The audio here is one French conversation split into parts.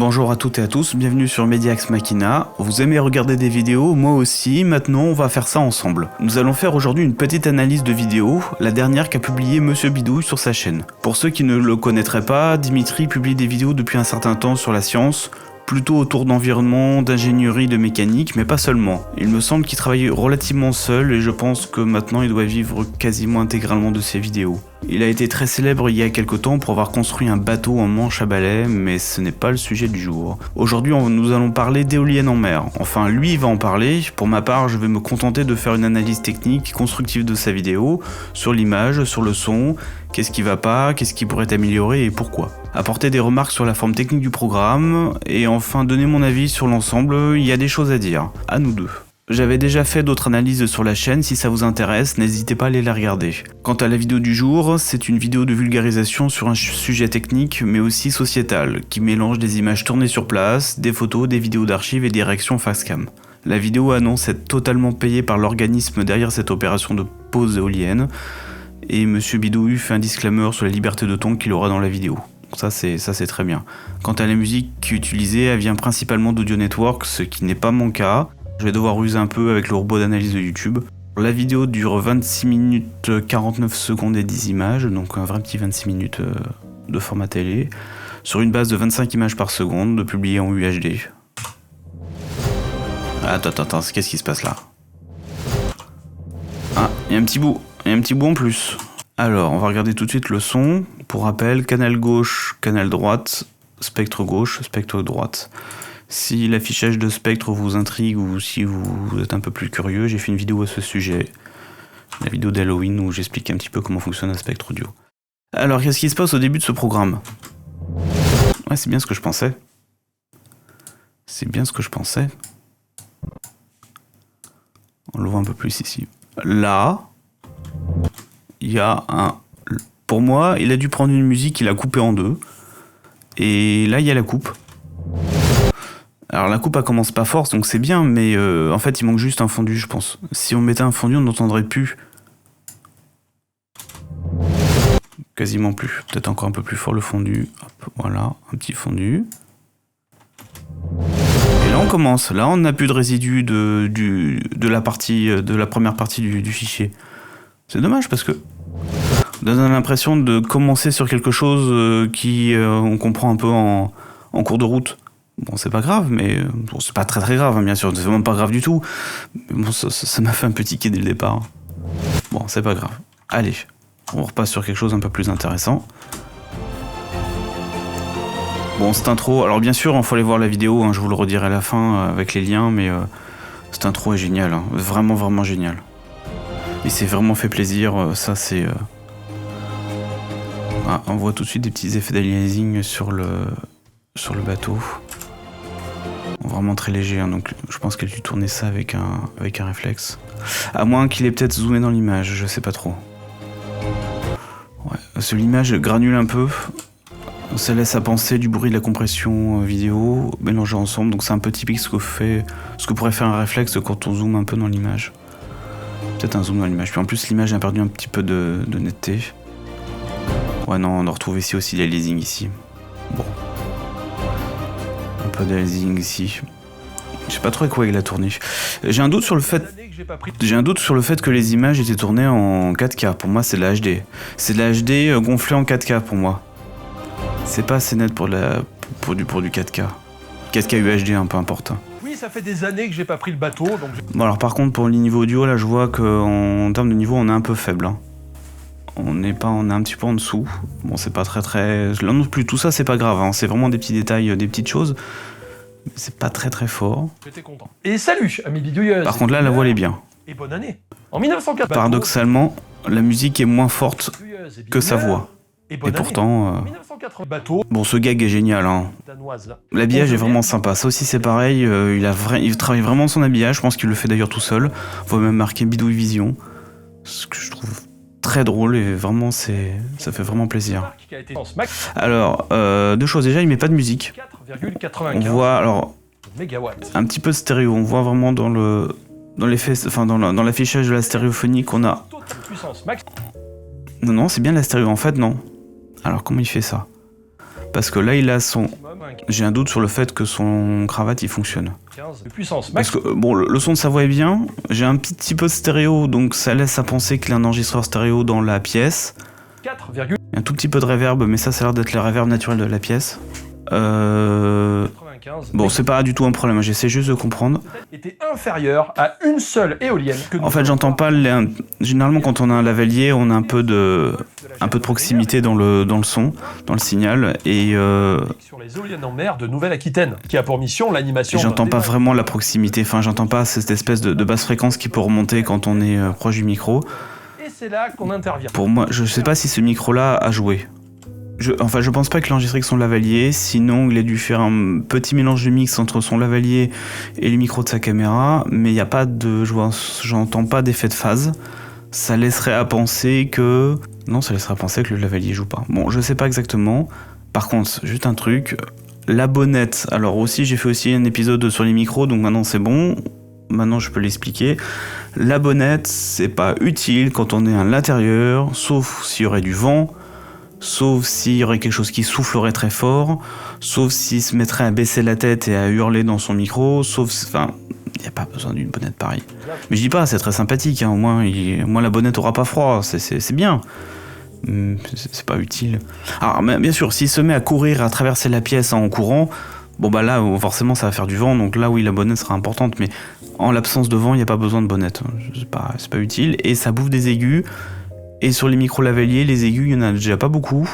Bonjour à toutes et à tous, bienvenue sur Mediax Machina. Vous aimez regarder des vidéos, moi aussi, maintenant on va faire ça ensemble. Nous allons faire aujourd'hui une petite analyse de vidéo, la dernière qu'a publié Monsieur Bidouille sur sa chaîne. Pour ceux qui ne le connaîtraient pas, Dimitri publie des vidéos depuis un certain temps sur la science, plutôt autour d'environnement, d'ingénierie, de mécanique, mais pas seulement. Il me semble qu'il travaille relativement seul et je pense que maintenant il doit vivre quasiment intégralement de ses vidéos. Il a été très célèbre il y a quelque temps pour avoir construit un bateau en manche à balai, mais ce n'est pas le sujet du jour. Aujourd'hui, nous allons parler d'éoliennes en mer. Enfin, lui, il va en parler. Pour ma part, je vais me contenter de faire une analyse technique, constructive de sa vidéo, sur l'image, sur le son, qu'est-ce qui va pas, qu'est-ce qui pourrait améliorer et pourquoi. Apporter des remarques sur la forme technique du programme, et enfin donner mon avis sur l'ensemble, il y a des choses à dire. À nous deux. J'avais déjà fait d'autres analyses sur la chaîne, si ça vous intéresse, n'hésitez pas à aller la regarder. Quant à la vidéo du jour, c'est une vidéo de vulgarisation sur un sujet technique mais aussi sociétal, qui mélange des images tournées sur place, des photos, des vidéos d'archives et des réactions facecam. La vidéo annonce être totalement payée par l'organisme derrière cette opération de pose éolienne, et Monsieur Bidouille fait un disclaimer sur la liberté de ton qu'il aura dans la vidéo. Ça c'est très bien. Quant à la musique utilisée, elle vient principalement d'Audio Network, ce qui n'est pas mon cas. Je vais devoir user un peu avec le robot d'analyse de YouTube. La vidéo dure 26 minutes 49 secondes et 10 images, donc un vrai petit 26 minutes de format télé, sur une base de 25 images par seconde, publiée en UHD. Attends, qu'est-ce qui se passe là? Ah, il y a un petit bout en plus. Alors, on va regarder tout de suite le son. Pour rappel, canal gauche, canal droite, spectre gauche, spectre droite. Si l'affichage de spectre vous intrigue ou si vous êtes un peu plus curieux, j'ai fait une vidéo à ce sujet. La vidéo d'Halloween où j'explique un petit peu comment fonctionne un spectre audio. Alors, qu'est-ce qui se passe au début de ce programme? Ouais, c'est bien ce que je pensais. On le voit un peu plus ici. Là, il y a un... Pour moi, il a dû prendre une musique, il a coupé en deux. Et là, il y a la coupe. Alors la coupe elle commence pas forte donc c'est bien mais en fait il manque juste un fondu je pense. Si on mettait un fondu on n'entendrait plus. Quasiment plus. Peut-être encore un peu plus fort le fondu. Hop, voilà, un petit fondu. Et là on commence. Là on n'a plus de résidus de la première partie du fichier. C'est dommage parce que on donne l'impression de commencer sur quelque chose qui on comprend un peu en cours de route. Bon, c'est pas grave, mais bon, c'est pas très grave, hein, bien sûr, c'est vraiment pas grave du tout. Mais bon, ça m'a fait un peu tiquer dès le départ. Bon, c'est pas grave. Allez, on repasse sur quelque chose un peu plus intéressant. Bon, cette intro, alors bien sûr, il faut aller voir la vidéo, hein, je vous le redirai à la fin avec les liens, mais cette intro est géniale, hein, vraiment géniale. Il s'est vraiment fait plaisir, ça c'est... Ah, on voit tout de suite des petits effets d'aliasing sur le bateau. Vraiment très léger, hein, donc je pense qu'elle a dû tourner ça avec un réflexe. À moins qu'il ait peut-être zoomé dans l'image, je sais pas trop. Ouais, l'image granule un peu. Ça laisse à penser du bruit de la compression vidéo mélangé ensemble, donc c'est un peu typique ce que pourrait faire un réflexe quand on zoome un peu dans l'image. Peut-être un zoom dans l'image. Puis en plus l'image a perdu un petit peu de netteté. Ouais non, on retrouve ici aussi l'aliasing ici. Bon. Un peu d'aliasing ici. Je sais pas trop avec quoi il a tourné. J'ai un doute sur le fait que les images étaient tournées en 4K. Pour moi, c'est de la HD. C'est de la HD gonflée en 4K pour moi. C'est pas assez net pour du 4K. 4K UHD, peu importe. Oui, ça fait des années que j'ai pas pris le bateau, donc... Bon alors par contre, pour le niveau audio, là, je vois qu'en termes de niveau, on est un peu faible. Hein. On est un petit peu en dessous. Bon, c'est pas très... Là non plus, tout ça, c'est pas grave. Hein. C'est vraiment des petits détails, des petites choses. C'est pas très fort. J'étais content. Et salut, amis bidouilleuses. Par contre, là, la voix, elle est bien. Et bonne année. En 1904... Paradoxalement, la musique est moins forte que sa voix. Et pourtant... Bon, ce gag est génial. Hein. L'habillage est vraiment sympa. Ça aussi, c'est pareil. Il travaille vraiment son habillage. Je pense qu'il le fait d'ailleurs tout seul. On voit même marquer Bidouille Vision. Ce que je trouve très drôle et vraiment, ça fait vraiment plaisir. Alors, deux choses. Déjà, il met pas de musique. On voit, alors, un petit peu de stéréo. On voit vraiment dans l'affichage de la stéréophonie qu'on a... Non, c'est bien la stéréo. En fait, non. Alors, comment il fait ça? Parce que là, il a son... J'ai un doute sur le fait que son cravate, il fonctionne. 15 de puissance Parce max. que, bon, le son de sa voix est bien. J'ai un petit peu de stéréo, donc ça laisse à penser qu'il y a un enregistreur stéréo dans la pièce. 4,95. Il y a un tout petit peu de reverb, mais ça a l'air d'être le reverb naturel de la pièce. Bon, c'est pas du tout un problème, j'essaie juste de comprendre. Était inférieur à une seule éolienne. En fait, j'entends pas... Généralement, quand on a un lavalier, on a un peu de proximité dans le son, dans le signal, et sur les éoliennes en mer de Nouvelle-Aquitaine, qui a pour mission l'animation. j'entends pas vraiment la proximité, enfin, j'entends pas cette espèce de basse fréquence qui peut remonter quand on est proche du micro. Et c'est là qu'on intervient. Pour moi, je sais pas si ce micro-là a joué. Je pense pas qu'il a enregistré avec son lavalier, sinon il a dû faire un petit mélange de mix entre son lavalier et le micro de sa caméra, mais il n'y a pas de... J'entends pas d'effet de phase. Ça laisserait à penser que... Non, ça laisserait à penser que le lavalier joue pas. Bon, je sais pas exactement. Par contre, juste un truc, la bonnette. Alors aussi, j'ai fait aussi un épisode sur les micros, donc maintenant c'est bon. Maintenant je peux l'expliquer. La bonnette, c'est pas utile quand on est à l'intérieur, sauf s'il y aurait du vent, sauf s'il y aurait quelque chose qui soufflerait très fort, sauf s'il se mettrait à baisser la tête et à hurler dans son micro, enfin, il n'y a pas besoin d'une bonnette pareille. Mais je dis pas, c'est très sympathique, hein, au moins la bonnette aura pas froid, c'est bien. C'est pas utile. Alors, bien sûr, s'il se met à courir, à traverser la pièce en courant, bon bah là, forcément, ça va faire du vent, donc là, oui, la bonnette sera importante, mais en l'absence de vent, il n'y a pas besoin de bonnette. C'est pas utile, et ça bouffe des aigus. Et sur les micros lavaliers, les aigus, il y en a déjà pas beaucoup.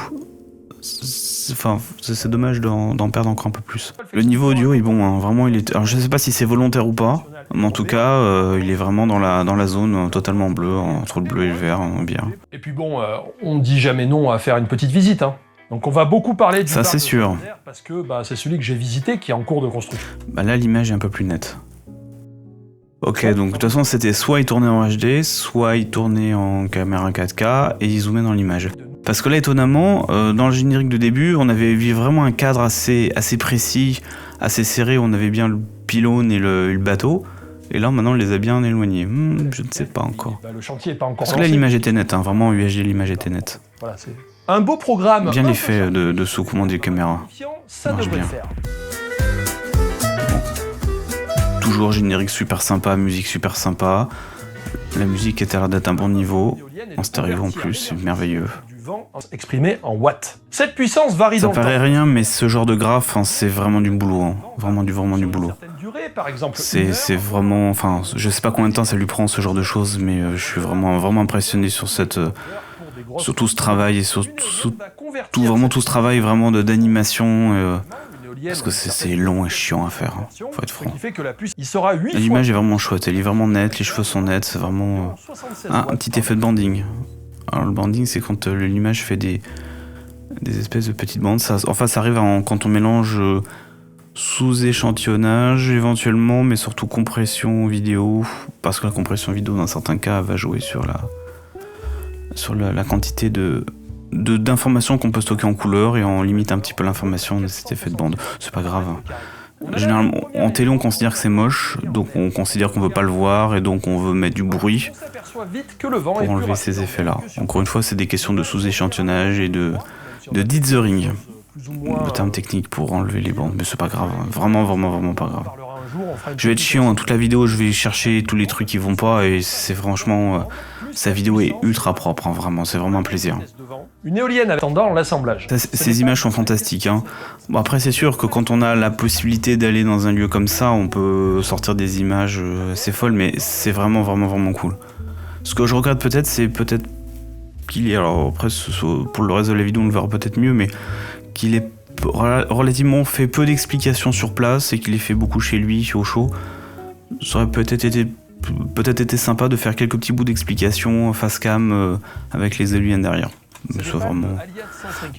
Enfin, c'est dommage d'en perdre encore un peu plus. Le niveau audio est bon, hein. Vraiment, alors, je sais pas si c'est volontaire ou pas, mais en tout cas, il est vraiment dans la zone totalement bleue, entre le bleu et le vert, bien. Et puis bon, on dit jamais non à faire une petite visite, hein. Donc on va beaucoup parler du ça, c'est sûr. Parce que c'est celui que j'ai visité qui est en cours de construction. Bah là, l'image est un peu plus nette. Ok, donc de toute façon, c'était soit il tournait en HD, soit il tournait en caméra 4K et il zoomait dans l'image. Parce que là, étonnamment, dans le générique de début, on avait vu vraiment un cadre assez précis, assez serré, on avait bien le pylône et le bateau. Et là, maintenant, on les a bien éloignés. Je ne sais pas encore. Le chantier est pas encore Parce que là, l'image était nette, hein, vraiment, UHD, l'image était nette. Voilà, c'est un beau programme. Bien l'effet de sous-commande des caméras. Ça marche devrait bien. le faire. Toujours générique super sympa, musique super sympa. La musique est à l'air d'être un bon niveau. En stéréo en plus, c'est merveilleux. Du vent exprimé en watts. Cette puissance varie Ça dans le temps. paraît rien, mais ce genre de graphe, c'est vraiment du boulot. Hein. Vraiment du boulot. C'est vraiment... Enfin, je sais pas combien de temps ça lui prend ce genre de choses, mais je suis vraiment impressionné sur tout ce travail et sur tout ce travail vraiment d'animation. Parce que c'est long et chiant à faire, hein. Faut être franc. L'image est vraiment chouette, elle est vraiment nette, les cheveux sont nets, c'est vraiment un petit effet de banding. Alors le banding, c'est quand l'image fait des espèces de petites bandes. Ça arrive quand on mélange sous-échantillonnage éventuellement, mais surtout compression vidéo, parce que la compression vidéo dans certains cas va jouer sur la quantité d'informations qu'on peut stocker en couleur et on limite un petit peu l'information de cet effet de bande. C'est pas grave. Généralement, en télé, on considère que c'est moche, donc on considère qu'on veut pas le voir et donc on veut mettre du bruit pour enlever ces effets-là. Encore une fois, c'est des questions de sous-échantillonnage et de dithering, le terme technique pour enlever les bandes, mais c'est pas grave. Vraiment pas grave. Je vais être chiant, hein. Toute la vidéo, je vais chercher tous les trucs qui vont pas et c'est franchement... sa vidéo est ultra propre, hein, vraiment, c'est vraiment un plaisir. Une éolienne attendant l'assemblage. Ces images sont fantastiques, hein. Bon, après, c'est sûr que quand on a la possibilité d'aller dans un lieu comme ça, on peut sortir des images assez folles, mais c'est vraiment cool. Ce que je regrette peut-être, c'est qu'il est... Alors après, pour le reste de la vidéo, on le verra peut-être mieux, mais qu'il ait relativement fait peu d'explications sur place et qu'il ait fait beaucoup chez lui, au chaud. Ça aurait peut-être été sympa de faire quelques petits bouts d'explications face cam avec les éoliennes derrière. Vraiment...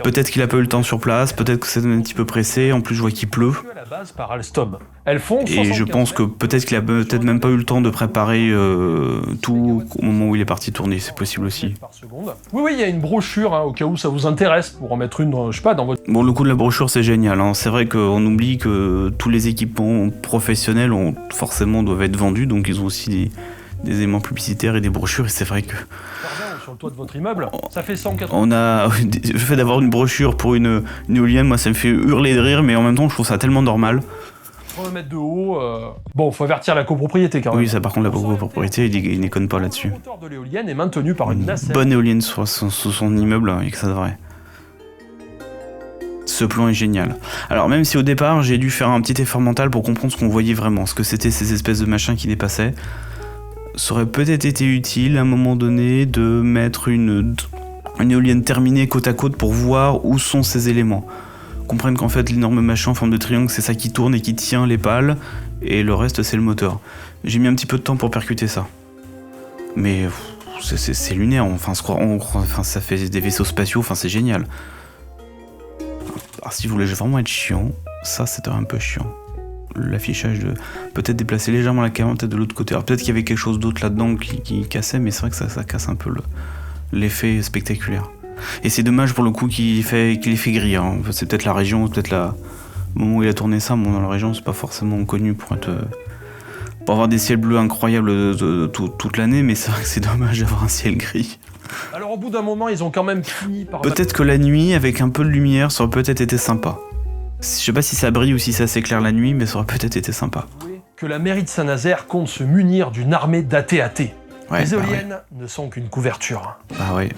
Peut-être qu'il a pas eu le temps sur place, peut-être que c'est un petit peu pressé, en plus je vois qu'il pleut. Et je pense que peut-être qu'il a peut-être même pas eu le temps de préparer tout au moment où il est parti tourner, c'est possible aussi. Oui, il y a une brochure, hein, au cas où ça vous intéresse, pour en mettre une, je sais pas, dans votre... Bon, le coup de la brochure, c'est génial, hein. C'est vrai qu'on oublie que tous les équipements professionnels forcément doivent être vendus, donc ils ont aussi des éléments publicitaires et des brochures, et c'est vrai que... sur le toit de votre immeuble, ça fait 180. On a le fait d'avoir une brochure pour une éolienne, moi ça me fait hurler de rire, mais en même temps je trouve ça tellement normal. 3 mètres de haut. Bon, faut avertir la copropriété quand même. Oui, ça par contre la copropriété, il déconne pas là-dessus. Le moteur de l'éolienne est maintenu par une nacelle. Bonne éolienne sous son immeuble, et que ça devrait. Ce plan est génial. Alors même si au départ j'ai dû faire un petit effort mental pour comprendre ce qu'on voyait vraiment, ce que c'était ces espèces de machins qui dépassaient, ça aurait peut-être été utile à un moment donné de mettre une éolienne terminée côte à côte pour voir où sont ces éléments. Comprennent qu'en fait l'énorme machin en forme de triangle c'est ça qui tourne et qui tient les pales, et le reste c'est le moteur. J'ai mis un petit peu de temps pour percuter ça. Mais c'est lunaire, enfin, ça fait des vaisseaux spatiaux, enfin c'est génial. Alors si vous voulez vraiment être chiant, ça c'était un peu chiant. L'affichage de... Peut-être déplacer légèrement la caméra, peut-être de l'autre côté. Alors peut-être qu'il y avait quelque chose d'autre là-dedans qui cassait, mais c'est vrai que ça casse un peu l'effet spectaculaire. Et c'est dommage pour le coup qu'il ait fait gris. Hein. C'est peut-être la région, peut-être le moment où il a tourné ça, bon, dans la région c'est pas forcément connu pour avoir des ciels bleus incroyables toute l'année, mais c'est vrai que c'est dommage d'avoir un ciel gris. Alors au bout d'un moment, ils ont quand même fini par... Peut-être que la nuit, avec un peu de lumière, ça aurait peut-être été sympa. Je sais pas si ça brille ou si ça s'éclaire la nuit, mais ça aurait peut-être été sympa. Que la mairie de Saint-Nazaire compte se munir d'une armée d'AT-AT. Ouais, les éoliennes ne sont qu'une couverture. Bah ouais.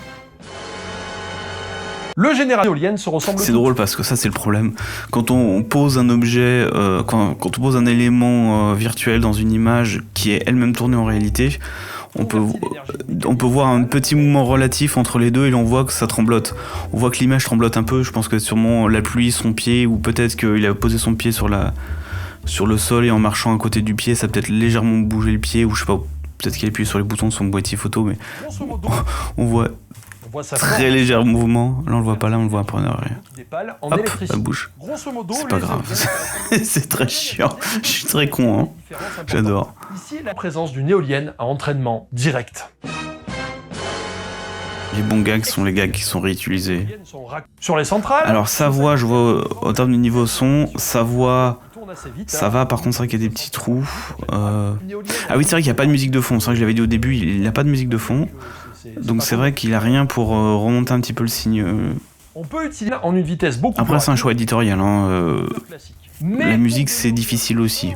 Le général éolienne se ressemble... C'est drôle parce que ça c'est le problème. Quand on pose un objet, quand on pose un élément virtuel dans une image qui est elle-même tournée en réalité, on peut voir un petit mouvement relatif entre les deux et on voit que ça tremblote. On voit que l'image tremblote un peu, je pense que sûrement la pluie, son pied, ou peut-être qu'il a posé son pied sur le sol et en marchant à côté du pied, ça a peut-être légèrement bougé le pied, ou je sais pas, peut-être qu'il a appuyé sur les boutons de son boîtier photo, mais on voit très léger mouvement. Là on le voit pas, là on le voit après en arrière. Hop, ça bouge. C'est pas grave. C'est très chiant. Je suis très con, hein. J'adore. Ici, la présence d'une éolienne à entraînement direct. Les bons gags sont les gags qui sont réutilisés. Sur les centrales. Alors sa voix, je vois en termes de niveau son, sa voix, ça va. Par contre, c'est vrai qu'il y a des petits trous. Ah oui, c'est vrai qu'il n'y a pas de musique de fond. C'est vrai que je l'avais dit au début, il n'a pas de musique de fond. Donc c'est vrai qu'il a rien pour remonter un petit peu le signe. On peut utiliser en une vitesse beaucoup plus Après, c'est un choix éditorial. Hein. La musique, c'est difficile aussi.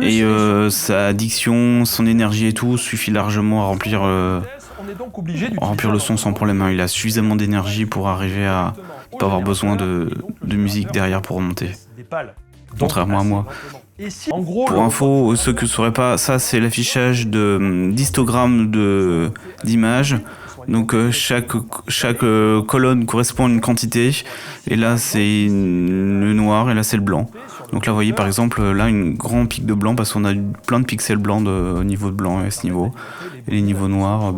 Et sa diction, son énergie et tout suffit largement à remplir le son sans problème. Hein. Il a suffisamment d'énergie pour arriver à ne pas avoir besoin de musique derrière pour remonter. Contrairement à moi. Pour info, ceux que ne sauraient pas, ça c'est l'affichage d'histogrammes d'images. Donc chaque colonne correspond à une quantité, et là c'est le noir et là c'est le blanc. Donc là vous voyez par exemple là une grande pic de blanc parce qu'on a plein de pixels blancs au niveau de blanc à ce niveau. Et les niveaux noirs,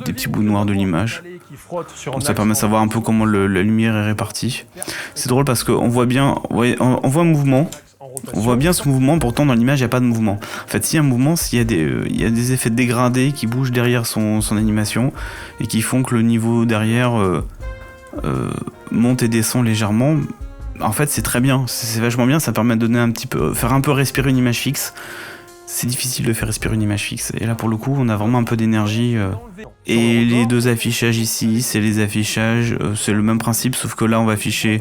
des petits bouts noirs de l'image. Donc ça permet de savoir un peu comment la lumière est répartie. C'est drôle parce qu'on voit bien, on voit un mouvement. On voit bien ce mouvement, pourtant dans l'image il n'y a pas de mouvement. En fait, s'il y a un mouvement, il y a des effets dégradés qui bougent derrière son animation et qui font que le niveau derrière monte et descend légèrement. En fait, c'est très bien, c'est vachement bien, ça permet de donner faire un peu respirer une image fixe. C'est difficile de faire respirer une image fixe. Et là, pour le coup, on a vraiment un peu d'énergie. Et les deux affichages ici, c'est les affichages, c'est le même principe, sauf que là, on va afficher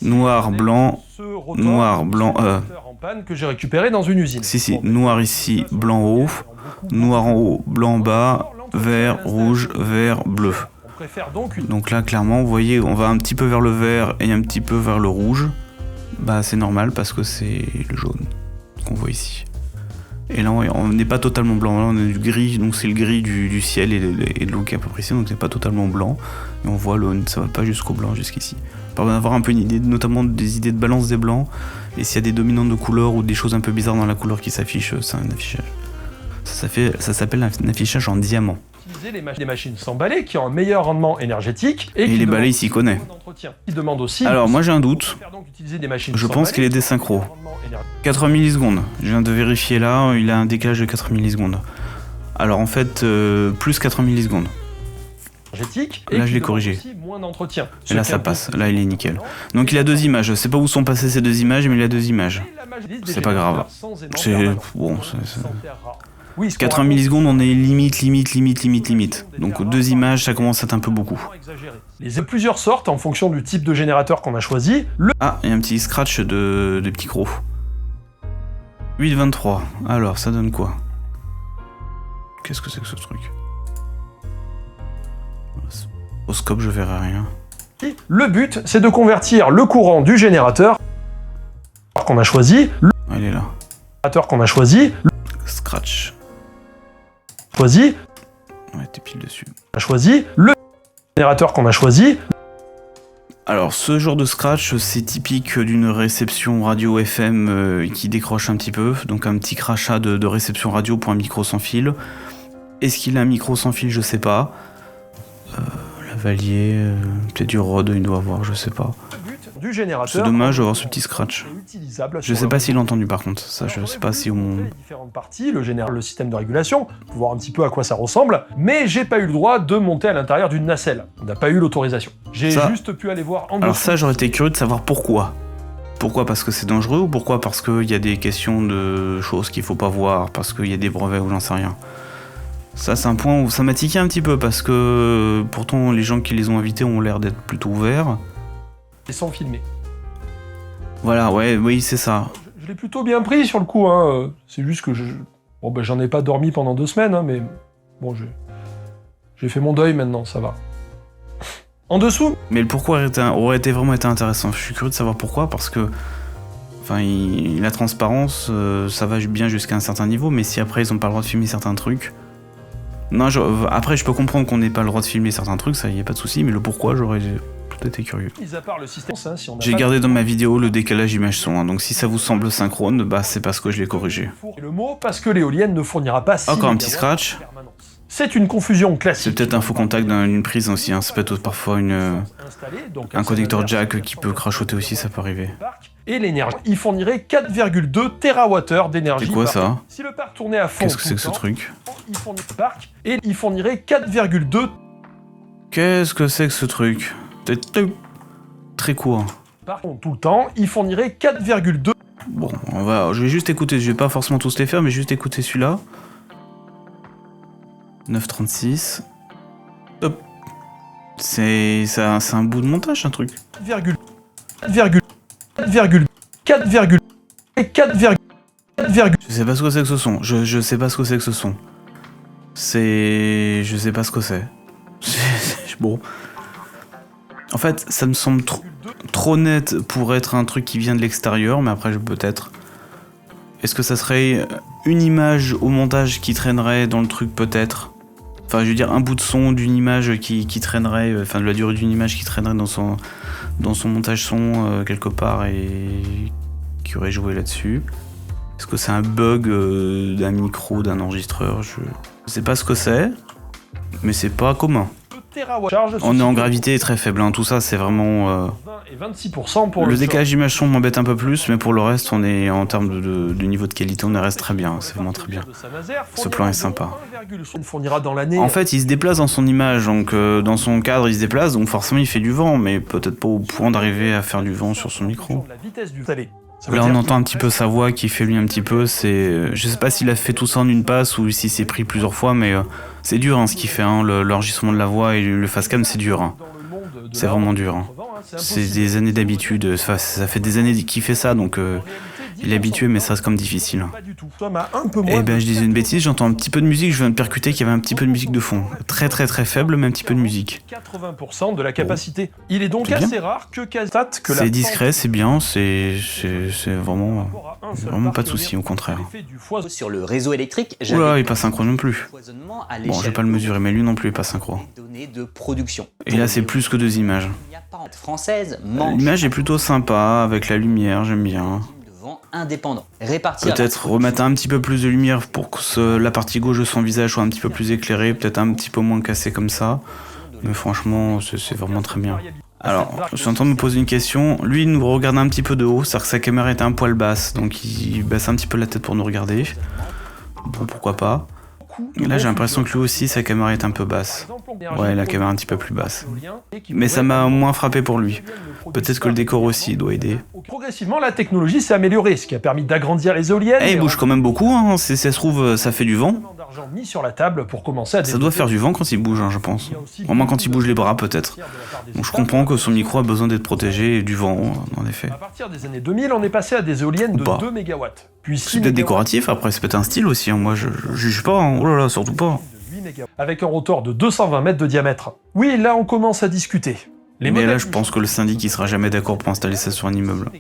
noir, blanc, en panne que j'ai récupéré dans une usine. Si, noir ici, blanc en haut, noir en haut, blanc en bas, vert, rouge, vert, bleu. Donc là, clairement, vous voyez, on va un petit peu vers le vert et un petit peu vers le rouge. Bah, c'est normal parce que c'est le jaune qu'on voit ici. Et là, on n'est pas totalement blanc, là on a du gris, donc c'est le gris du ciel et de l'eau qui est à peu près ici, donc c'est pas totalement blanc. Et on voit ça va pas jusqu'au blanc, jusqu'ici. Ça permet d'avoir un peu une idée, notamment des idées de balance des blancs, et s'il y a des dominantes de couleurs ou des choses un peu bizarres dans la couleur qui s'affichent, c'est un affichage. Ça s'appelle un affichage en diamant. Des machines sans balai qui ont un meilleur rendement énergétique et les balais, il s'y connaît. Alors moi j'ai un doute, je pense qu'il est désynchro. 4 millisecondes, je viens de vérifier là, il a un décalage de 4 millisecondes. Alors en fait, plus 4 millisecondes. Là je l'ai corrigé. Et là ça passe, là il est nickel. Donc il a deux images, je sais pas où sont passées ces deux images, mais il a deux images. C'est pas grave. C'est bon, Oui, 80 millisecondes, on est limite. Donc 2 images, ça commence à être un peu beaucoup. Les plusieurs sortes en fonction du type de générateur qu'on a choisi. Ah, il y a un petit scratch de petits crocs. 8,23. Alors, ça donne quoi? Qu'est-ce que c'est que ce truc? Au scope, je verrai rien. Le but, c'est de convertir le courant du générateur qu'on a choisi. Ah, il est là. Qu'on a choisi. Scratch. Ouais, t'es pile dessus. On a choisi le générateur qu'on a choisi. Alors, ce genre de scratch, c'est typique d'une réception radio FM qui décroche un petit peu. Donc, un petit crachat de réception radio pour un micro sans fil. Est-ce qu'il a un micro sans fil? Je sais pas. Lavalier, peut-être du Rode, il doit avoir, je sais pas. C'est dommage d'avoir ce petit scratch. Je sais pas s'il l'a entendu par contre. Ça, je sais pas si on... différentes parties, le système de régulation, pour voir un petit peu à quoi ça ressemble. Mais j'ai pas eu le droit de monter à l'intérieur d'une nacelle. On n'a pas eu l'autorisation. J'ai juste pu aller voir en dessous. Alors ça, j'aurais été curieux de savoir pourquoi. Pourquoi? Parce que c'est dangereux ou pourquoi? Parce qu'il y a des questions de choses qu'il faut pas voir, parce qu'il y a des brevets ou j'en sais rien. Ça, c'est un point où ça m'a tiqué un petit peu, parce que pourtant les gens qui les ont invités ont l'air d'être plutôt ouverts. Et sans filmer. Voilà, oui, c'est ça. Je l'ai plutôt bien pris sur le coup, hein. C'est juste que bon, ben, j'en ai pas dormi pendant 2 semaines, hein, mais bon, j'ai fait mon deuil maintenant, ça va. En dessous. Mais le pourquoi aurait été vraiment intéressant. Je suis curieux de savoir pourquoi, parce que enfin, la transparence, ça va bien jusqu'à un certain niveau, mais si après ils ont pas le droit de filmer certains trucs... Non, après je peux comprendre qu'on n'ait pas le droit de filmer certains trucs, ça y a pas de souci, mais le pourquoi, j'aurais peut-être été curieux. J'ai gardé dans ma vidéo le décalage image-son, hein, donc si ça vous semble synchrone, bah c'est parce que je l'ai corrigé. Le mot parce que l'éolienne ne fournira pas... Encore un petit scratch. C'est une confusion classique. C'est peut-être un faux contact d'une prise aussi, hein. Ça peut être parfois un connecteur jack qui peut crachoter aussi, ça peut arriver. Et l'énergie, il fournirait 4,2 TWh d'énergie. C'est quoi ça? Si le parc tournait à fond... Qu'est-ce que c'est que ce truc? Il fournirait 4,2... Qu'est-ce que c'est que ce truc? Très court. Par contre, tout le temps, il fournirait 4,2... Bon, je vais juste écouter, je vais pas forcément tous les faire, mais juste écouter celui-là. 9,36. Hop. C'est un bout de montage, un truc. 4,4, 4,4, je sais pas ce que c'est que ce son. Je sais pas ce que c'est que ce son. Je sais pas ce que c'est. Bon. En fait, ça me semble trop net pour être un truc qui vient de l'extérieur, mais après, peut-être... Est-ce que ça serait une image au montage qui traînerait dans le truc, peut-être? Enfin, je veux dire, un bout de son d'une image qui traînerait... Enfin, de la durée d'une image qui traînerait dans son montage son, quelque part, et qui aurait joué là-dessus. Est-ce que c'est un bug d'un micro, d'un enregistreur? Je sais pas ce que c'est, mais c'est pas commun. On est en gravité très faible, hein. Tout ça c'est vraiment... Et 26% pour le décalage image son m'embête un peu plus, mais pour le reste, on est en termes de niveau de qualité, on reste très bien, c'est vraiment très bien. Ce plan est sympa. En fait, il se déplace dans son image, donc dans son cadre il se déplace, donc forcément il fait du vent, mais peut-être pas au point d'arriver à faire du vent sur son micro. Là on entend un petit peu sa voix qui fait lui un petit peu, je sais pas s'il a fait tout ça en une passe ou s'il s'est pris plusieurs fois, mais c'est dur hein, ce qu'il fait, hein, l'enregistrement de la voix et le facecam c'est dur, hein. C'est vraiment dur. Hein. C'est des années d'habitude, ça fait des années qu'il fait ça, donc il est habitué, mais ça reste comme difficile. Et ben je disais une bêtise, j'entends un petit peu de musique, je viens de percuter qu'il y avait un petit peu de musique de fond. Très très très faible, mais un petit peu de musique. 80% de la capacité. Il est donc assez rare que c'est discret, c'est bien, c'est vraiment pas de souci, au contraire. Sur le réseau électrique, oula, il est pas synchro non plus. Bon, je vais pas le mesurer, mais lui non plus il est pas synchro. Et là c'est plus que 2 images. L'image est plutôt sympa, avec la lumière, j'aime bien. Peut-être remettre un petit peu plus de lumière pour que la partie gauche de son visage soit un petit peu plus éclairée, peut-être un petit peu moins cassée comme ça. Mais franchement, c'est vraiment très bien. Alors, je suis en train de me poser une question. Lui, il nous regarde un petit peu de haut, c'est-à-dire que sa caméra est un poil basse, donc il baisse un petit peu la tête pour nous regarder. Bon, pourquoi pas. coût. Et là, j'ai l'impression que lui aussi, sa caméra est un peu basse. Ouais, la caméra un petit peu plus basse. Mais ça m'a moins frappé pour lui. Peut-être que le décor aussi doit aider. Progressivement, la technologie s'est améliorée, ce qui a permis d'agrandir les éoliennes. Eh, il bouge quand même beaucoup, hein. Si ça se trouve, ça fait du vent. D'argent mis sur la table pour commencer à Ça doit faire du vent quand il bouge, hein, je pense. Au moins quand il bouge les bras, peut-être. Donc je comprends que son micro a besoin d'être protégé du vent, en effet. À partir des années 2000, on est passé à des éoliennes de Ou pas. 2 MW. Puis C'est peut-être décoratif, après c'est peut-être un style aussi, hein. Moi je juge pas, hein. Oh là là, surtout pas. Avec un rotor de 220 mètres de diamètre. Oui, là on commence à discuter. Mais là je pense que le syndic il sera jamais d'accord pour installer ça sur un immeuble.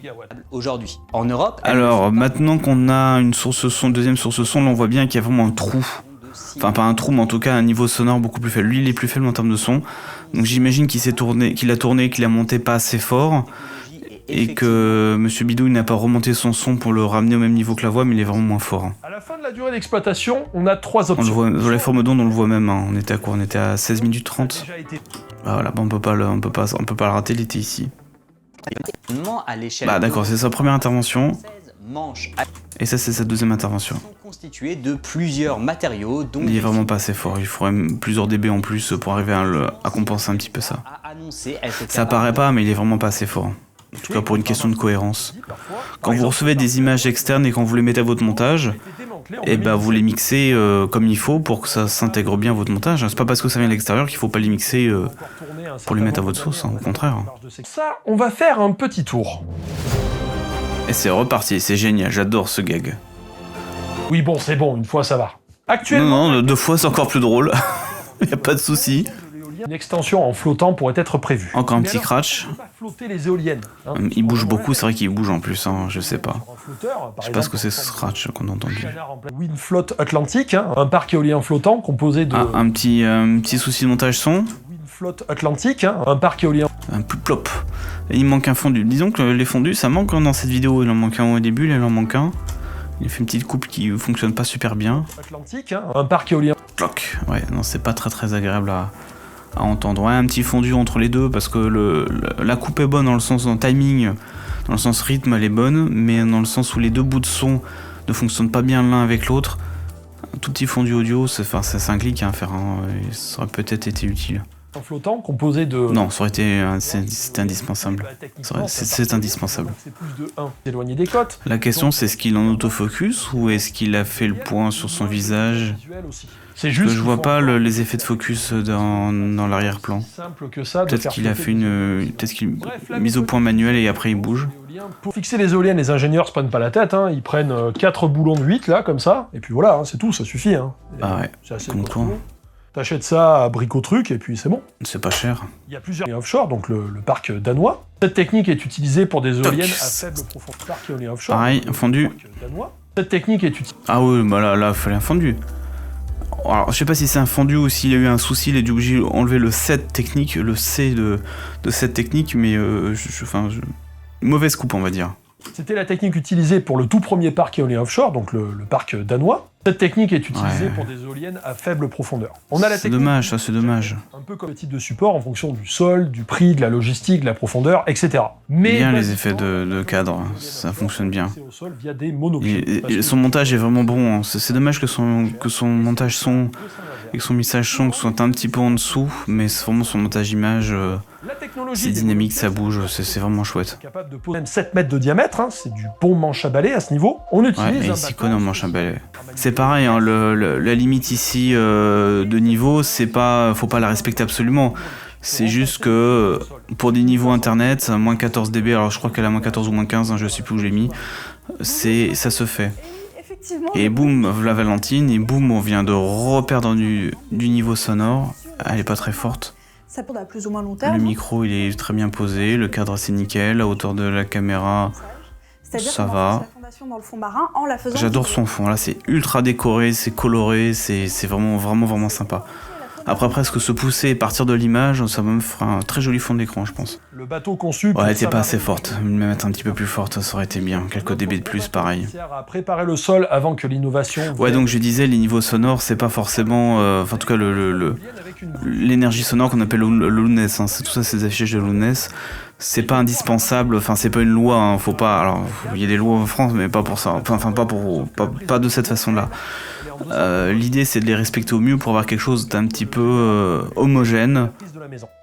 Aujourd'hui, en Europe, Alors maintenant qu'on a une source son, deuxième source son, là on voit bien qu'il y a vraiment un trou. Enfin pas un trou, mais en tout cas un niveau sonore beaucoup plus faible. Lui il est plus faible en termes de son. Donc j'imagine qu'il a tourné, qu'il a monté pas assez fort. Et que Monsieur Bidouille n'a pas remonté son son pour le ramener au même niveau que la voix, mais il est vraiment moins fort. À la fin de la durée d'exploitation, on a 3 options. On le voit, dans la forme d'onde on le voit même, hein. On était à quoi? On était à 16 minutes 30. Bah voilà, bah on peut pas le rater, il était ici. à l'échelle Bah d'accord, c'est sa première intervention. manches Et ça c'est sa deuxième intervention. sont constituées de plusieurs matériaux dont Il est vraiment pas assez fort, il faudrait plusieurs dB en plus pour arriver à compenser un petit peu ça. à annoncer, etc. Ça paraît pas, mais il est vraiment pas assez fort. En tout cas pour une question de cohérence. Quand vous recevez des images externes et quand vous les mettez à votre montage, et bah vous les mixez comme il faut pour que ça s'intègre bien à votre montage. C'est pas parce que ça vient de l'extérieur qu'il faut pas les mixer pour les mettre à votre sauce, hein, au contraire. Ça, on va faire un petit tour. Et c'est reparti, c'est génial, j'adore ce gag. Oui, bon, c'est bon, une fois ça va. Actuellement, Non, deux fois c'est encore plus drôle. Y a pas de souci. une extension en flottant pourrait être prévue. Encore un Mais petit alors, crash. on peut pas flotter les éoliennes. Hein. Il bouge beaucoup, c'est vrai qu'il bouge en plus, hein, je sais pas. Sur un flotteur, par Je sais pas ce exemple, que c'est ce scratch qu'on a entendu. Canard en plein Windfloat Atlantique, hein, un parc éolien flottant composé de Ah, un petit souci de montage son. Windfloat Atlantique, hein, un parc éolien Un peu plop. Et il manque un fondu. Disons que les fondus, ça manque dans cette vidéo. Il en manque un au début, là il en manque un. Il fait une petite coupe qui fonctionne pas super bien. Atlantique, hein, un parc éolien Cloc. Ouais, non, c'est pas très agréable à entendre. Ouais, un petit fondu entre les deux parce que la coupe est bonne dans le sens dans le timing, dans le sens rythme, elle est bonne, mais dans le sens où les deux bouts de son ne fonctionnent pas bien l'un avec l'autre. Un tout petit fondu audio, c'est un clic à faire. Hein, et ça aurait peut-être été utile. flottant composé de... Non, ça aurait été, c'était indispensable. C'est indispensable. C'est plus de 1. Éloigné des côtes. La question, c'est est-ce qu'il est en autofocus ou est-ce qu'il a fait le point sur son visage? C'est Parce juste que je vois pas les effets de focus dans l'arrière-plan. simple que ça. Peut-être qu'il a fait peut-être qu'il mise au point manuel et après il bouge. Pour fixer les éoliennes, les ingénieurs se prennent pas la tête, hein. Ils prennent 4 boulons de 8 là, comme ça, et puis voilà, hein, c'est tout, ça suffit. Hein. Ah ouais, C'est assez comme costaud. toi. T'achètes ça à Bricotruc et puis c'est bon. C'est pas cher. Il y a plusieurs éoliens offshore, donc le parc danois. Cette technique est utilisée pour des éoliennes à faible profondeur. Parc éolien offshore. Pareil, un fondu. Parc danois. Cette technique est utilisée. Ah oui, bah là, il fallait un fondu. Alors, je sais pas si c'est un fondu ou s'il a eu un souci, il a dû obligé enlever le set technique, le C de cette technique, mais mauvaise coupe, on va dire. C'était la technique utilisée pour le tout premier parc éolien offshore, donc le parc danois. Cette technique est utilisée pour des éoliennes à faible profondeur. On a la C'est technique dommage, ça, c'est dommage. un peu comme le type de support en fonction du sol, du prix, de la logistique, de la profondeur, etc. Mais Bien les effets de cadre, ça fonctionne bien. Au sol via des monocules. Et son montage est vraiment bon. Hein. C'est dommage que son montage son et que son mixage son soit un petit peu en dessous, mais c'est vraiment son montage image. C'est dynamique, ça bouge, c'est vraiment chouette. Capable de poser même 7 mètres de diamètre, hein, c'est du bon manche à balai à ce niveau. On utilise Ouais, et un il s'y bâton connaît en manche à balai. C'est pareil, hein, la limite ici de niveau, faut pas la respecter absolument. C'est juste que pour des niveaux internet, moins 14 dB, alors je crois qu'elle a moins 14 ou moins 15, hein, je sais plus où je l'ai mis, ça se fait. Et boum, la Valentine, et boum, on vient de reperdre du niveau sonore. Elle est pas très forte. Ça tourne à plus ou moins long terme. Le micro, il est très bien posé, le cadre c'est nickel, la hauteur de la caméra, ça va. Dans le fond marin en la faisant. J'adore son fond, là c'est ultra décoré, c'est coloré, c'est vraiment sympa. Après presque se pousser et partir de l'image, ça va me faire un très joli fond d'écran, je pense. Le bateau conçu. Ouais, elle était pas assez forte. Me mettre un petit peu plus forte, ça aurait été bien. Quelques dB de plus, pareil. Sert à préparer le sol avant que l'innovation. Ouais, donc je disais, les niveaux sonores, c'est pas forcément. Enfin, en tout cas, l'énergie sonore qu'on appelle le loudness. Hein, c'est tout ça, c'est des affichages de loudness. c'est pas indispensable, enfin c'est pas une loi, hein, faut pas, alors il y a des lois en France mais pas pour ça, enfin pas de cette façon-là. L'idée c'est de les respecter au mieux pour avoir quelque chose d'un petit peu homogène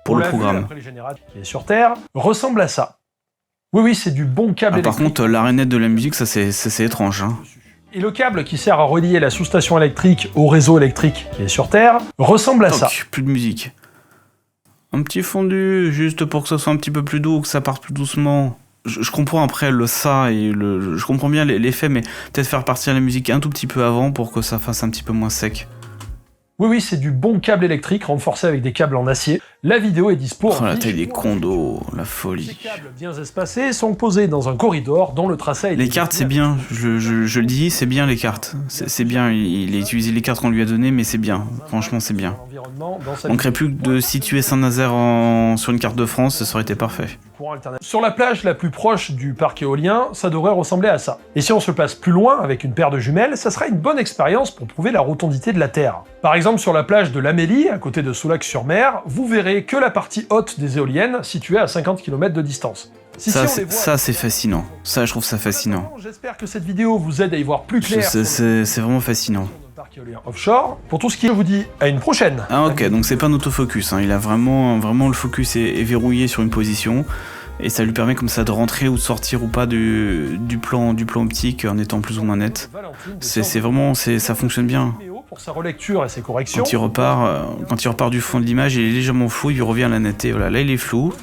pour le programme. Qui est sur Terre ressemble à ça. Oui, c'est du bon câble Par électrique. contre, l'arénette de la musique, ça c'est étrange. Hein. Et le câble qui sert à relier la sous-station électrique au réseau électrique qui est sur Terre ressemble à ça. Plus de musique. Un petit fondu, juste pour que ce soit un petit peu plus doux, que ça parte plus doucement. Je comprends après le ça et je comprends bien l'effet, mais peut-être faire partir la musique un tout petit peu avant pour que ça fasse un petit peu moins sec. Oui, c'est du bon câble électrique renforcé avec des câbles en acier. La vidéo est dispo en la fiche taille des ou en condos, la Ces folie. câbles bien espacés sont posés dans un corridor dont le tracé est... Les cartes, c'est bien, je le dis, c'est bien les cartes. C'est bien, il a utilisé les cartes qu'on lui a données, mais c'est bien. Franchement, c'est bien. On ne crée plus que de situer Saint-Nazaire sur une carte de France, ça aurait été parfait. Sur la plage la plus proche du parc éolien, ça devrait ressembler à ça. Et si on se place plus loin avec une paire de jumelles, ça sera une bonne expérience pour prouver la rotondité de la Terre. Par exemple, sur la plage de l'Amélie, à côté de Soulac-sur-Mer, vous verrez que la partie haute des éoliennes, située à 50 km de distance. Ça, c'est fascinant. Ça, je trouve ça fascinant. J'espère que cette vidéo vous aide à y voir plus clair. C'est vraiment fascinant. Parc éolien offshore. Pour tout ce qui est, je vous dis à une prochaine. Ah ok, donc c'est pas un autofocus, hein. Il a vraiment le focus est verrouillé sur une position et ça lui permet comme ça de rentrer ou de sortir ou pas du plan optique en étant plus ou moins net. C'est vraiment, ça fonctionne bien. Pour sa relecture et ses corrections. Quand il repart du fond de l'image, il est légèrement flou, il revient à la netteté. Voilà, là il est flou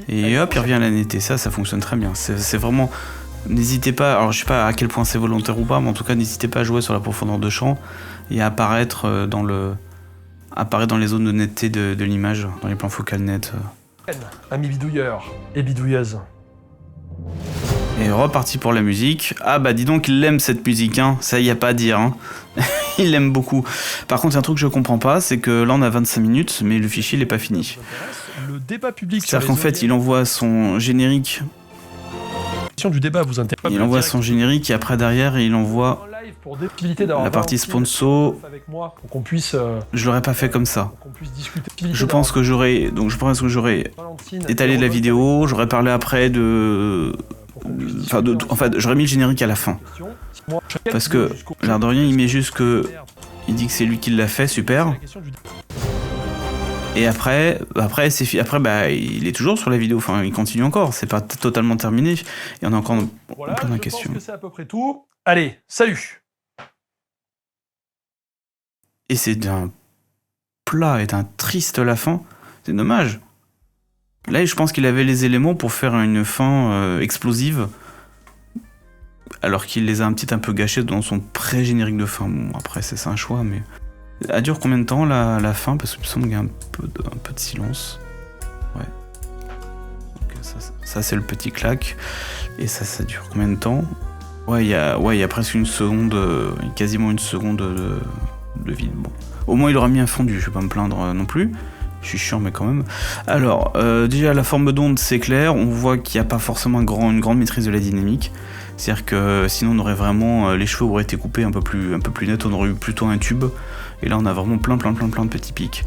et hop, il revient à la netteté. Ça fonctionne très bien. C'est vraiment. N'hésitez pas, alors je sais pas à quel point c'est volontaire ou pas, mais en tout cas n'hésitez pas à jouer sur la profondeur de champ et à apparaître dans les zones de netteté de l'image, dans les plans focal net. Amis bidouilleurs et bidouilleuses. Et reparti pour la musique. Ah bah dis donc il aime cette musique, hein. Ça y a pas à dire. Hein. Il l'aime beaucoup. Par contre, il y a un truc que je comprends pas, c'est que là on a 25 minutes, mais le fichier il est pas fini. Le débat public. C'est-à-dire qu'en fait il envoie son générique. Du débat vous intéresse. Il envoie son générique et après derrière il envoie la partie sponsor. Qu'on puisse. Je l'aurais pas fait comme ça. Je pense que j'aurais étalé la vidéo, j'aurais parlé après en fait, j'aurais mis le générique à la fin. Parce que l'air de rien, il met juste que il dit que c'est lui qui l'a fait, super. Et après, il est toujours sur la vidéo, enfin, il continue encore, c'est pas totalement terminé, il y en a encore plein de questions. Je pense que c'est à peu près tout. Allez, salut! Et c'est d'un plat et d'un triste la fin, c'est dommage. Là, je pense qu'il avait les éléments pour faire une fin explosive, alors qu'il les a un peu gâchés dans son pré-générique de fin. Bon, après, c'est un choix, mais... Elle dure combien de temps la fin? Parce qu'il me semble qu'il y a un peu de silence. Ouais. Donc, ça c'est le petit clac. Et ça dure combien de temps? Ouais, il y a presque une seconde, quasiment une seconde de vide. Bon. Au moins il aura mis un fondu, je vais pas me plaindre non plus. Je suis chiant mais quand même. Alors, déjà la forme d'onde c'est clair, on voit qu'il n'y a pas forcément une grande maîtrise de la dynamique. C'est-à-dire que sinon on aurait vraiment, les cheveux auraient été coupés un peu plus net, on aurait eu plutôt un tube. Et là on a vraiment plein de petits pics.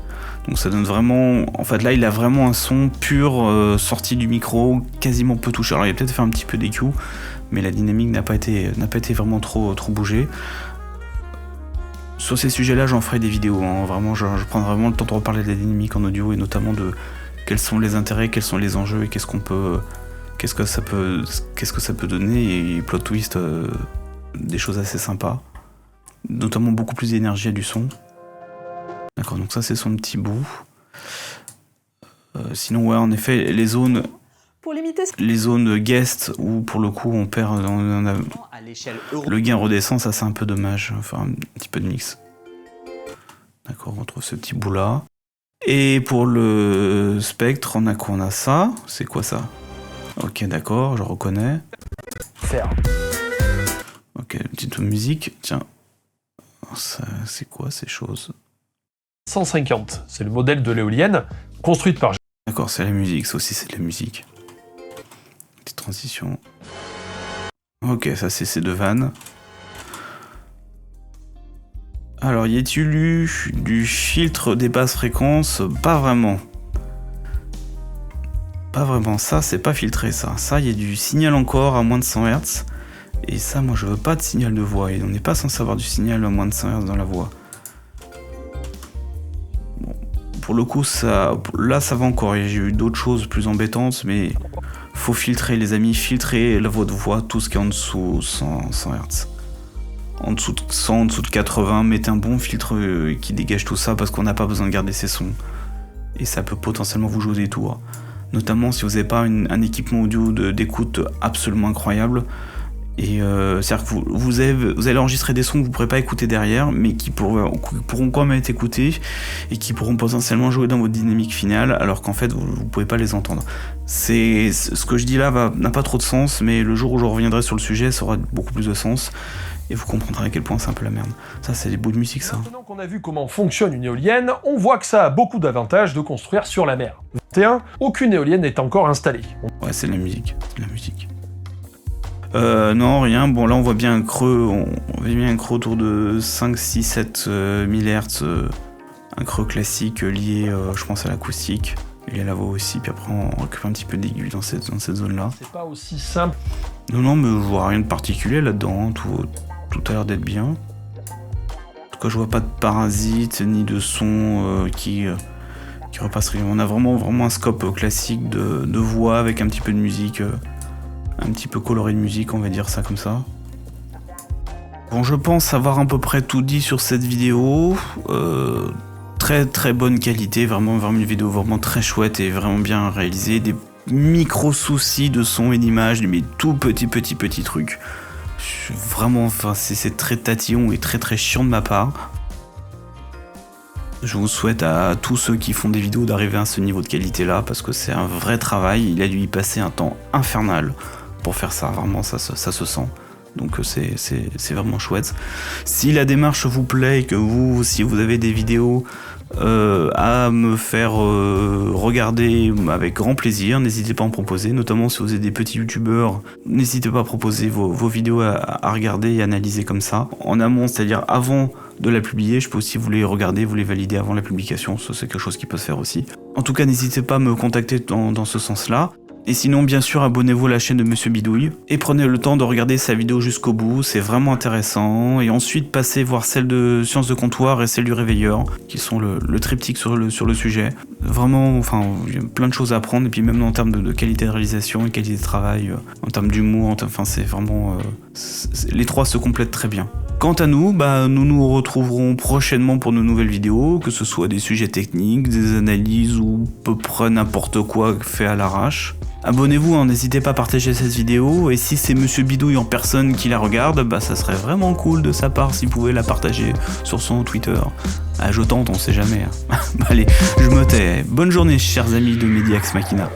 Donc ça donne vraiment, en fait là il a vraiment un son pur sorti du micro, quasiment peu touché. Alors il a peut-être fait un petit peu d'EQ, mais la dynamique n'a pas été vraiment trop bougée. Sur ces sujets-là, j'en ferai des vidéos. Hein. Vraiment, je prendrai vraiment le temps de reparler de la dynamique en audio et notamment de quels sont les intérêts, quels sont les enjeux et qu'est-ce que ça peut donner et plot twist, des choses assez sympas. Notamment beaucoup plus d'énergie à du son. D'accord, donc ça c'est son petit bout. Sinon, ouais, en effet, les zones guest où pour le coup on perd le gain redescend, ça c'est un peu dommage. Enfin, un petit peu de mix. D'accord, on retrouve ce petit bout là. Et pour le spectre, on a quoi? On a ça. C'est quoi ça? Ok, d'accord, je reconnais. Faire. Ok, petite musique. Tiens. C'est quoi ces choses? 150, c'est le modèle de l'éolienne, construite par... D'accord, c'est la musique, ça aussi c'est de la musique. Petite transition. Ok, ça c'est ces deux vannes. Alors, y a-t-il eu du filtre des basses fréquences? Pas vraiment. Pas vraiment, ça c'est pas filtré ça. Ça, il y a du signal encore à moins de 100 Hz. Et ça, moi je veux pas de signal de voix. Et on n'est pas censé avoir du signal à moins de 100 Hz dans la voix. Bon, pour le coup, ça, là ça va encore. J'ai eu d'autres choses plus embêtantes, mais faut filtrer les amis, filtrer votre voix, tout ce qui est en dessous 100 Hz. En dessous de 100, en dessous de 80, mettez un bon filtre qui dégage tout ça parce qu'on n'a pas besoin de garder ses sons. Et ça peut potentiellement vous jouer des tours. Notamment si vous n'avez pas un équipement audio d'écoute absolument incroyable. Et c'est-à-dire que vous allez enregistrer des sons que vous ne pourrez pas écouter derrière, mais qui pourront quand même être écoutés et qui pourront potentiellement jouer dans votre dynamique finale, alors qu'en fait vous ne pouvez pas les entendre. Ce que je dis là n'a pas trop de sens, mais le jour où je reviendrai sur le sujet, ça aura beaucoup plus de sens. Et vous comprendrez à quel point c'est un peu la merde. Ça, c'est des bouts de musique, ça. Maintenant qu'on a vu comment fonctionne une éolienne, on voit que ça a beaucoup d'avantages de construire sur la mer. 21, aucune éolienne n'est encore installée. Ouais, c'est de la musique. C'est de la musique. Non, rien. Bon, là, on voit bien un creux. On voit bien un creux autour de 5, 6, 7 MHz. Un creux classique lié, je pense, à l'acoustique. Il y a la voix aussi. Puis après, on récupère un petit peu d'aiguille dans cette zone-là. C'est pas aussi simple. Non, mais je vois rien de particulier là-dedans. Tout a l'air d'être bien. En tout cas, je vois pas de parasites ni de sons qui repassent. On a vraiment un scope classique de voix avec un petit peu de musique, un petit peu coloré de musique, on va dire ça comme ça. Bon, je pense avoir à peu près tout dit sur cette vidéo. Très bonne qualité, vraiment une vidéo vraiment très chouette et vraiment bien réalisée. Des micro soucis de son et d'image, mais tout petits trucs. Vraiment, enfin, c'est très tatillon et très chiant de ma part. Je vous souhaite à tous ceux qui font des vidéos d'arriver à ce niveau de qualité là, parce que c'est un vrai travail. Il a dû y passer un temps infernal pour faire ça, vraiment ça se sent. Donc c'est vraiment chouette. Si la démarche vous plaît et que si vous avez des vidéos à me faire regarder avec grand plaisir, n'hésitez pas à en proposer, notamment si vous êtes des petits youtubeurs, n'hésitez pas à proposer vos vidéos à regarder et analyser comme ça, en amont, c'est-à-dire avant de la publier. Je peux aussi vous les regarder, vous les valider avant la publication, ça c'est quelque chose qui peut se faire aussi. En tout cas, n'hésitez pas à me contacter dans ce sens-là. Et sinon, bien sûr, abonnez-vous à la chaîne de Monsieur Bidouille et prenez le temps de regarder sa vidéo jusqu'au bout, c'est vraiment intéressant. Et ensuite, passez voir celle de Sciences de Comptoir et celle du Réveilleur, qui sont le triptyque sur le sujet. Vraiment, enfin, il y a plein de choses à apprendre, et puis même en termes de qualité de réalisation et qualité de travail, en termes d'humour, enfin, c'est vraiment... les trois se complètent très bien. Quant à nous, nous nous retrouverons prochainement pour de nouvelles vidéos, que ce soit des sujets techniques, des analyses ou à peu près n'importe quoi fait à l'arrache. Abonnez-vous, n'hésitez pas à partager cette vidéo, et si c'est Monsieur Bidouille en personne qui la regarde, ça serait vraiment cool de sa part s'il pouvait la partager sur son Twitter. Je tente, on sait jamais. Allez, je me tais. Bonne journée, chers amis de Mediax Machina.